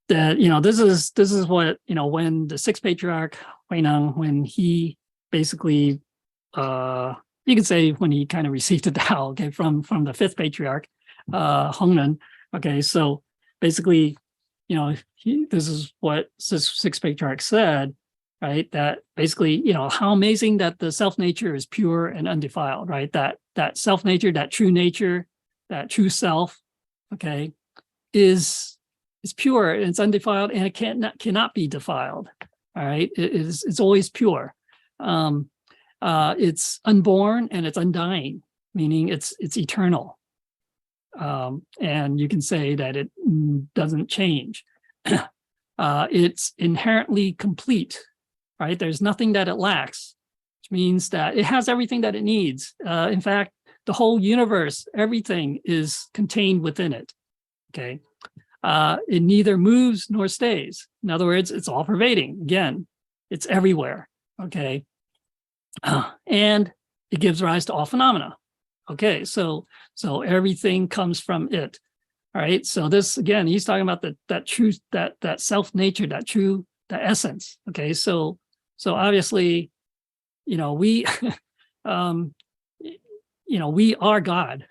That, this is what, when the sixth patriarch, Huineng, when he basically, you could say when he kind of received the Tao, okay, from the fifth patriarch, Hongren. Okay, so basically, this is what sixth patriarch said, right? That basically, how amazing that the self nature is pure and undefiled, right? That self nature, that true self, okay, is pure and it's undefiled, and it cannot be defiled. All right, it's always pure. It's unborn and it's undying, meaning it's eternal. And you can say that it doesn't change. It's inherently complete, right? There's nothing that it lacks, which means that it has everything that it needs. In fact, the whole universe, everything is contained within it, okay? It neither moves nor stays. In other words, it's all pervading. Again, it's everywhere, okay? And it gives rise to all phenomena. Okay, so everything comes from it. All right. So this, again, he's talking about that truth, that self nature, that essence. Okay. So obviously, we we are God,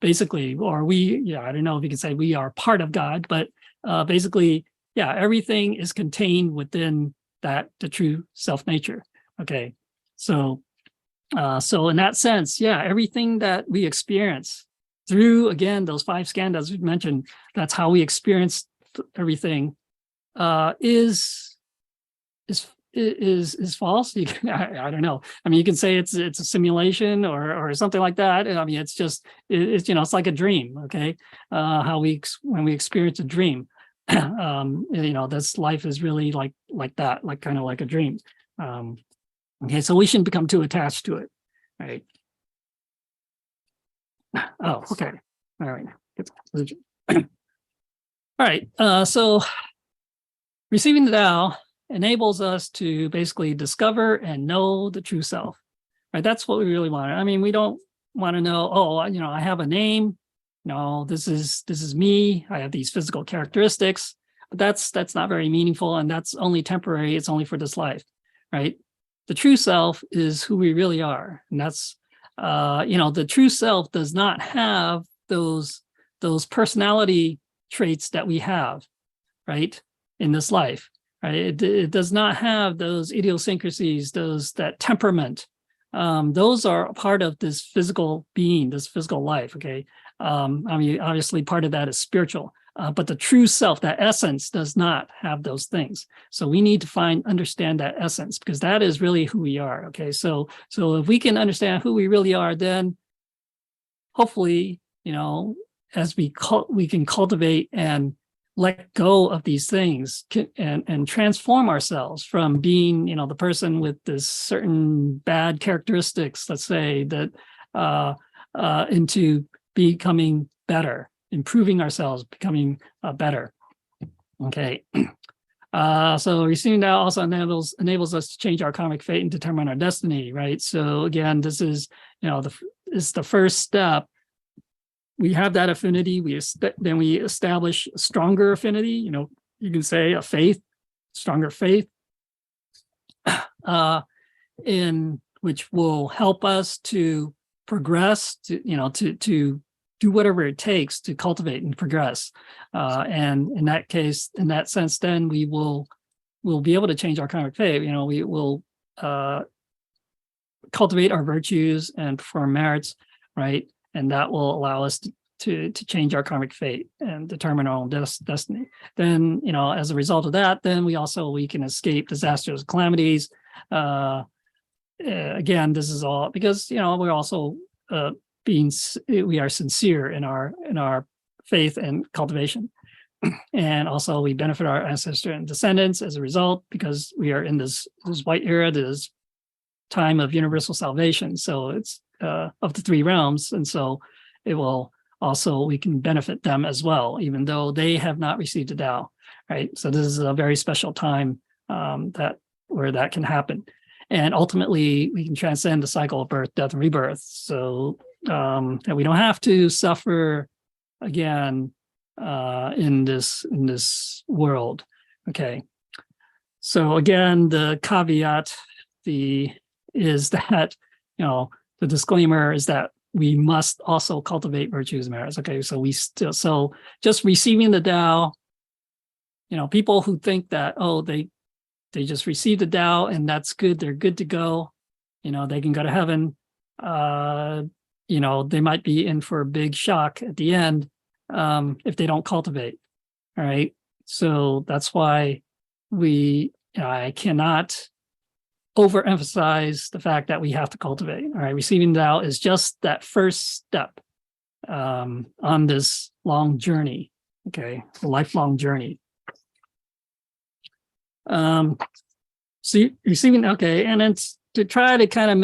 basically, or I don't know if you can say we are part of God, but basically, yeah, everything is contained within the true self nature. Okay, so in that sense, yeah, everything that we experience through, again, those 5 skandhas we mentioned, that's how we experience everything, is false. I don't know. I mean, you can say it's a simulation or something like that. I mean, it's just it's like a dream. Okay, when we experience a dream, this life is really like that, like kind of like a dream. Okay, so we shouldn't become too attached to it, right? Oh, okay, all right. All right. So receiving the Tao enables us to basically discover and know the true self, right? That's what we really want. I mean, we don't want to know, oh, I have a name. No, this is me. I have these physical characteristics, but that's not very meaningful, and that's only temporary. It's only for this life, right? The true self is who we really are, and that's the true self does not have those personality traits that we have, right, in this life. Right? It does not have those idiosyncrasies, that temperament. Those are part of this physical being, this physical life. Okay, I mean, obviously, part of that is spiritual, but the true self, that essence, does not have those things. So we need to understand that essence, because that is really who we are. Okay, so if we can understand who we really are, then hopefully, as we can cultivate and let go of these things and transform ourselves from being, the person with this certain bad characteristics, let's say, that into becoming better, improving ourselves, becoming better. Okay. So receiving Tao also enables us to change our karmic fate and determine our destiny, right? So again, this is, is the first step. We have that affinity. Then we establish a stronger affinity. You can say a stronger faith, in which will help us to progress, to do whatever it takes to cultivate and progress. And in that sense, then we'll be able to change our karmic fate. We will cultivate our virtues and perform merits, right? And that will allow us to change our karmic fate and determine our own destiny. Then, as a result of that, then we can escape disasters, calamities. Again, this is all because we're also we are sincere in our faith and cultivation, and also we benefit our ancestors and descendants as a result, because we are in this white era, this time of universal salvation. So it's of the 3 realms, and so it will also, we can benefit them as well, even though they have not received the Tao, right? So this is a very special time where that can happen, and ultimately we can transcend the cycle of birth, death, and rebirth, so that we don't have to suffer again in this world. Okay, so again, the caveat is that the disclaimer is that we must also cultivate virtues and merits. Okay, so just receiving the Tao, people who think that, oh, they just received the Tao and that's good, they're good to go, they can go to heaven. They might be in for a big shock at the end if they don't cultivate. All right, so that's why I cannot overemphasize the fact that we have to cultivate. All right, receiving Tao is just that first step on this long journey. Okay, a lifelong journey. So receiving, okay, and it's to try to kind of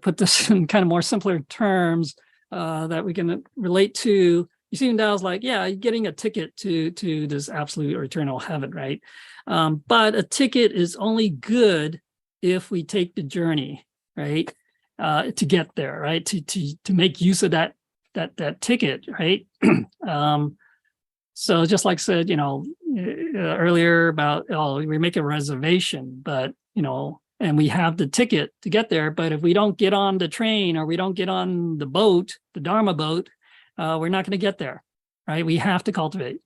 put this in kind of more simpler terms that we can relate to. Receiving Tao is like, yeah, getting a ticket to this absolute or eternal heaven, right? But a ticket is only good if we take the journey, right? To get there, right? To make use of that ticket, right? So just like I said, earlier about, we make a reservation, but and we have the ticket to get there. But if we don't get on the train or we don't get on the boat, the Dharma boat, we're not going to get there, right? We have to cultivate.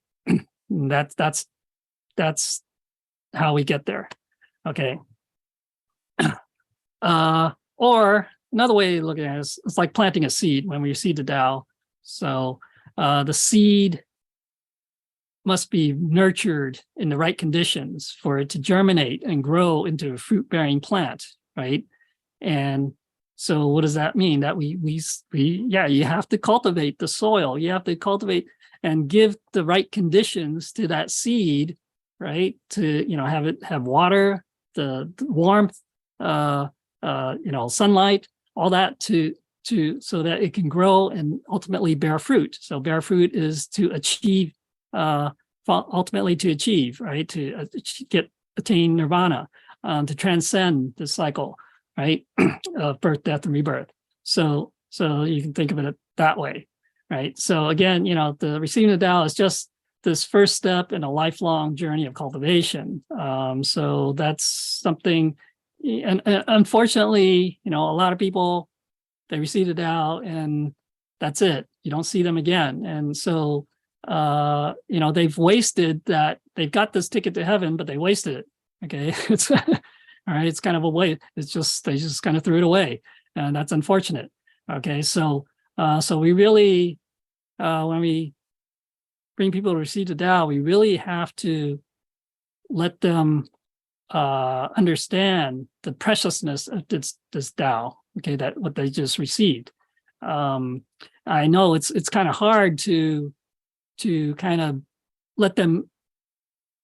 That's how we get there. Okay. Or another way of looking at it is it's like planting a seed when we seed the Tao. So the seed must be nurtured in the right conditions for it to germinate and grow into a fruit-bearing plant, right? And so what does that mean? That you have to cultivate the soil. You have to cultivate and give the right conditions to that seed, right? To, have water, the warmth, sunlight, all that to so that it can grow and ultimately bear fruit. So bear fruit is to achieve, ultimately to achieve, right? To attain nirvana, to transcend the cycle, right? Of birth, death, and rebirth. So you can think of it that way, right? So again, the receiving the Tao is just this first step in a lifelong journey of cultivation. So that's something, and unfortunately, a lot of people, they receive the Tao and that's it. You don't see them again. And so, they've wasted that. They've got this ticket to heaven, but they wasted it. Okay. It's all right. It's kind of a waste. They just kind of threw it away. And that's unfortunate. Okay. So we really, when we bring people to receive the Tao, we really have to let them understand the preciousness of this Tao, okay, that what they just received. I know it's kind of hard to kind of let them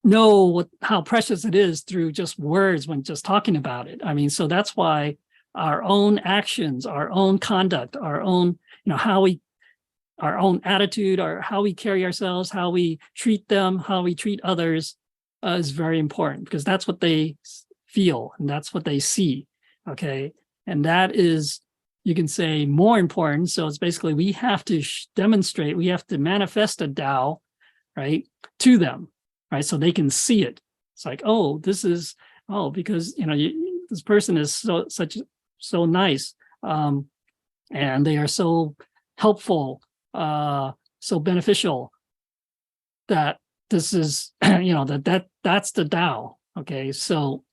know how precious it is through just words when just talking about it. I mean, so that's why our own actions, our own conduct, our own, our own attitude, or how we carry ourselves, how we treat them, how we treat others, is very important, because that's what they feel and that's what they see. Okay. And that is, you can say, more important. So it's basically, we have to demonstrate, we have to manifest a Tao, right, to them, right? So they can see it. It's like, because, this person is so nice. And they are so helpful, so beneficial, that this is, that's the Tao. Okay. So,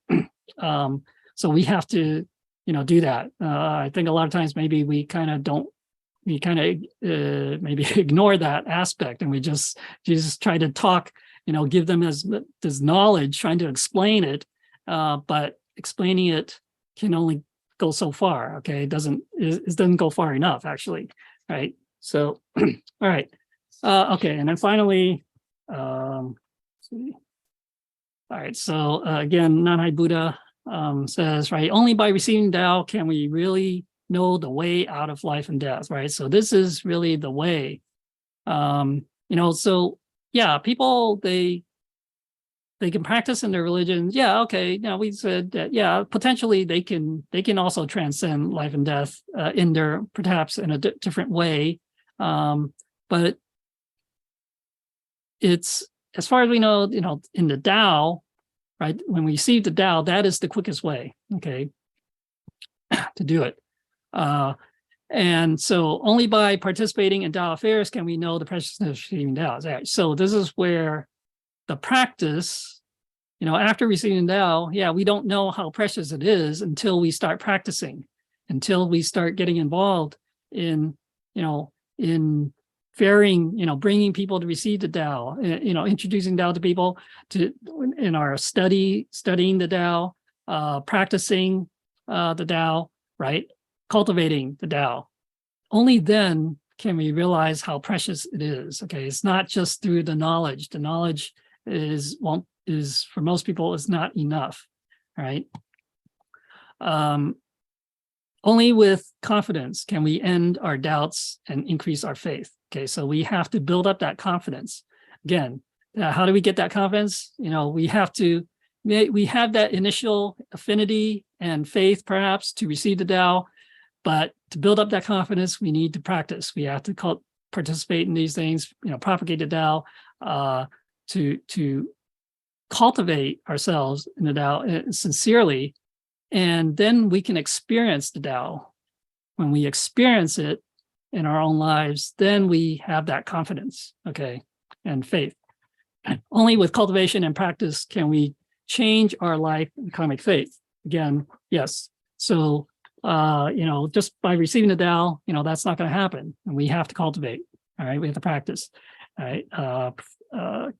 so we have to, do that. I think a lot of times maybe we kind of maybe ignore that aspect, and we just try to talk, give them this knowledge, trying to explain it, but explaining it can only go so far. Okay. It doesn't go far enough, actually. Right. So, all right. Okay. And then finally, let's see. All right. So again, Nanhai Buddha says, right, only by receiving Tao can we really know the way out of life and death, right? So this is really the way. So yeah, people, they can practice in their religion. Yeah, okay. We said that, yeah, potentially they can also transcend life and death in their, perhaps in a different way. But it's, as far as we know, in the Tao, right, when we receive the Tao, that is the quickest way, okay, to do it. And so only by participating in Tao affairs can we know the preciousness of receiving Tao. So this is where the practice, after receiving Tao, yeah, we don't know how precious it is until we start practicing, until we start getting involved in, in bringing people to receive the Tao, introducing Tao to people, in our studying the Tao, practicing the Tao, right? Cultivating the Tao. Only then can we realize how precious it is. Okay, it's not just through the knowledge. The knowledge is for most people is not enough, right? Only with confidence can we end our doubts and increase our faith. Okay, so we have to build up that confidence. Again, how do we get that confidence? We have that initial affinity and faith, perhaps, to receive the Tao, but to build up that confidence, we need to practice. We have to participate in these things, propagate the Tao, to cultivate ourselves in the Tao sincerely, And then we can experience the Tao. When we experience it in our own lives, then we have that confidence, okay, and faith. Only with cultivation and practice can we change our life and karmic faith. Again, yes. So, just by receiving the Tao, that's not going to happen. And we have to cultivate, all right? We have to practice, all right?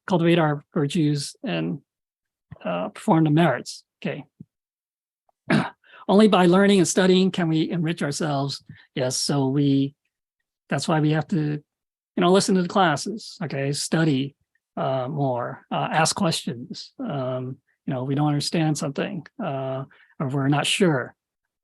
Cultivate our virtues and perform the merits, okay? Only by learning and studying can we enrich ourselves. Yes, so that's why we have to, listen to the classes, okay? Study more, ask questions. We don't understand something or we're not sure.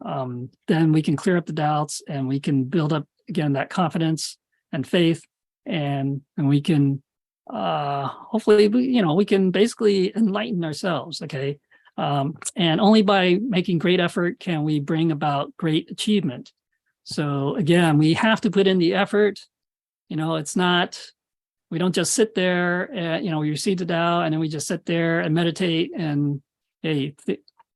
Then we can clear up the doubts and we can build up, again, that confidence and faith. And we can, hopefully, we can basically enlighten ourselves, okay? And only by making great effort can we bring about great achievement. So again, we have to put in the effort. It's not, we don't just sit there and, we receive the Tao and then we just sit there and meditate and, hey,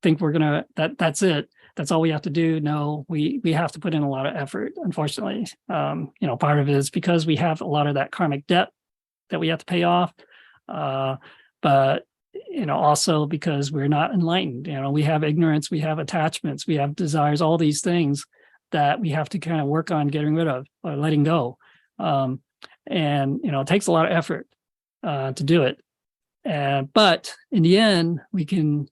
think we're gonna, that's it. That's all we have to do. No, we have to put in a lot of effort, unfortunately. Part of it is because we have a lot of that karmic debt that we have to pay off. But also because we're not enlightened, we have ignorance, we have attachments, we have desires, all these things that we have to kind of work on getting rid of or letting go. It takes a lot of effort to do it. But in the end, we can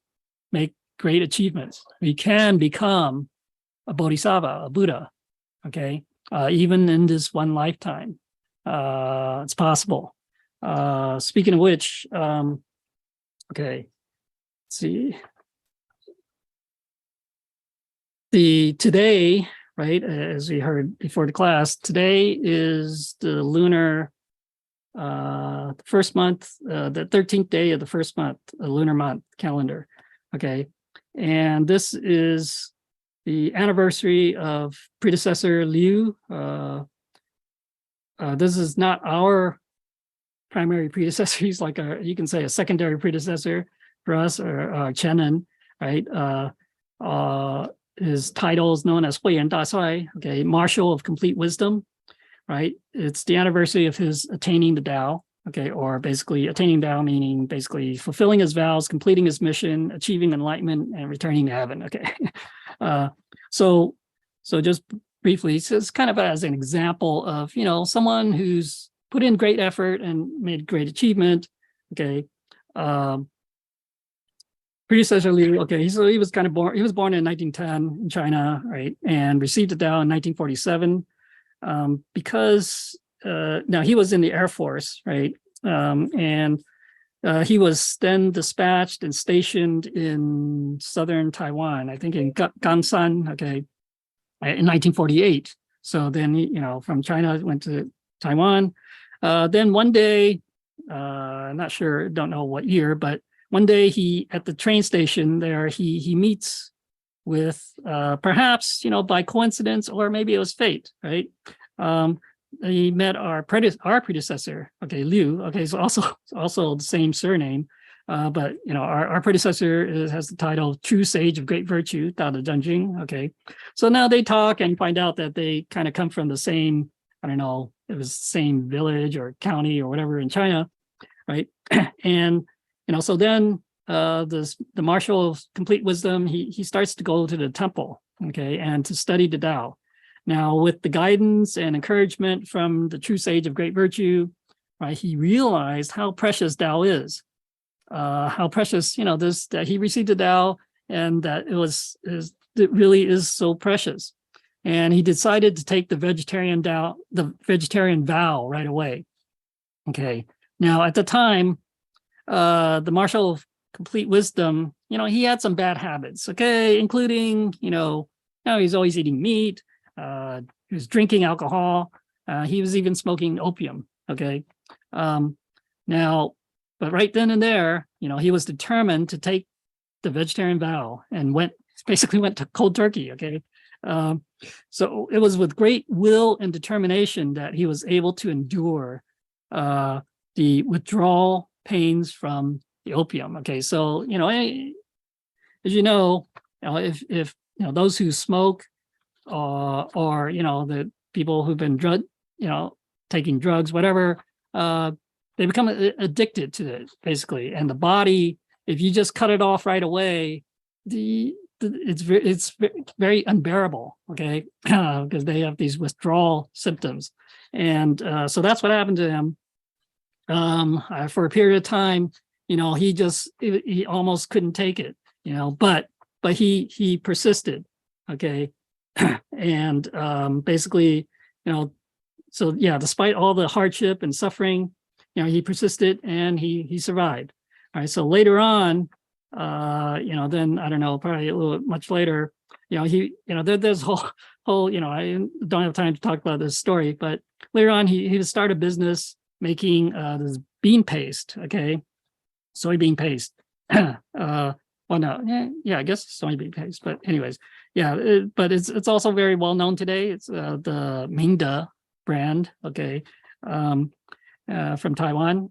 make great achievements. We can become a bodhisattva, a Buddha, okay? Even in this one lifetime, it's possible. Speaking of which, okay, let's see. Today, right, as we heard before the class, today is the lunar first month, the 13th day of the first month, the lunar month calendar, okay? And this is the anniversary of predecessor Liu. This is not our primary predecessor. He's like you can say a secondary predecessor for us, or XinMin, right? His title is known as Huiyan Dasai, okay, Marshal of Complete Wisdom, right? It's the anniversary of his attaining the Tao, okay, or basically attaining Tao, meaning basically fulfilling his vows, completing his mission, achieving enlightenment, and returning to heaven, okay? So just briefly, so it's kind of as an example of, someone who's put in great effort and made great achievement, okay? Predecessor Liu, okay, so he was born in 1910 in China, right? And received the Tao in 1947 because now he was in the Air Force, right? And he was then dispatched and stationed in southern Taiwan, I think in Gansan, okay, in 1948. So then, from China went to Taiwan. Then one day, not sure, don't know what year, but one day he, at the train station there, he meets with, perhaps, by coincidence, or maybe it was fate, right? He met our predecessor, okay, Liu, okay, so also the same surname, but, our predecessor has the title True Sage of Great Virtue, Dao de Zhengjing, okay? So now they talk and find out that they kind of come from the same, I don't know, it was the same village or county or whatever in China, right? And so then the Marshal of Complete Wisdom, he starts to go to the temple, okay, and to study the Tao. Now, with the guidance and encouragement from the True Sage of Great Virtue, right, he realized how precious Tao is, how precious, that he received the Tao, and that it really is so precious. And he decided to take the vegetarian vow right away. Okay. Now, at the time, the Marshal of Complete Wisdom, he had some bad habits, okay, including, he's always eating meat, he was drinking alcohol, he was even smoking opium, okay. Now, but right then and there, he was determined to take the vegetarian vow and basically went to cold turkey, okay. So it was with great will and determination that he was able to endure the withdrawal pains from the opium. Okay, so as you know, if those who smoke, or the people who've been taking drugs, whatever, they become addicted to it, basically. And the body, if you just cut it off right away, it's very unbearable, okay, because they have these withdrawal symptoms. And so that's what happened to him. For a period of time, he almost couldn't take it, but he persisted, okay. And basically, so yeah, despite all the hardship and suffering, he persisted and he survived. All right, so later on, then I don't know, probably a little much later, there's whole, I don't have time to talk about this story, but later on he started a business making this bean paste, okay, soybean paste. Well, no, yeah, I guess soybean paste, but anyways, yeah, but it's also very well known today. It's the Mingda brand, okay, from Taiwan,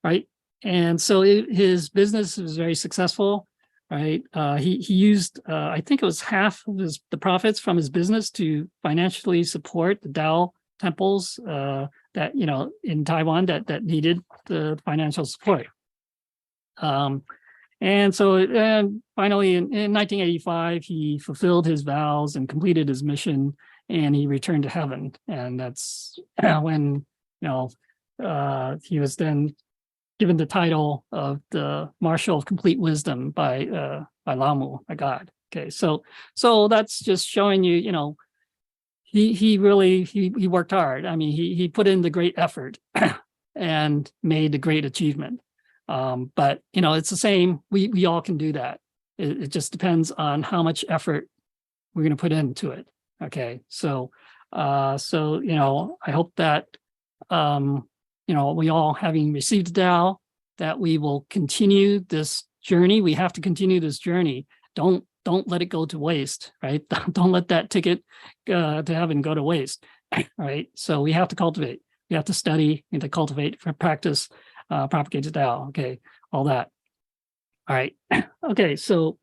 right? And so his business was very successful, right? He used, I think it was half of the profits from his business to financially support the Tao temples that in Taiwan that needed the financial support. And so finally in 1985, he fulfilled his vows and completed his mission, and he returned to heaven. And that's when he was then given the title of the Marshal of Complete Wisdom by Lamu, by God. Okay, so that's just showing you, he really worked hard. I mean, he put in the great effort and made a great achievement. But it's the same. We all can do that. It just depends on how much effort we're going to put into it. Okay, so I hope that we all, having received the Tao, that we will continue this journey. We have to continue this journey. Don't let it go to waste, right? Don't let that ticket to heaven go to waste, right? So we have to cultivate. We have to study, we have to cultivate, practice, propagate the Tao. Okay, all that. All right. Okay, so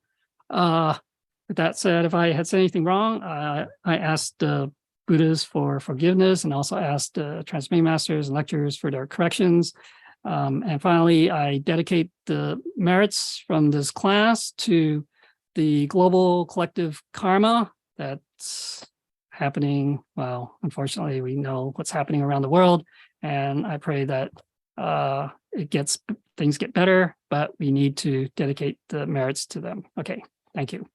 with that said, if I had said anything wrong, I asked Buddhas for forgiveness, and also asked transmitting masters and lecturers for their corrections. And finally, I dedicate the merits from this class to the global collective karma that's happening. Well, unfortunately, we know what's happening around the world, and I pray that things get better, but we need to dedicate the merits to them. Okay, thank you.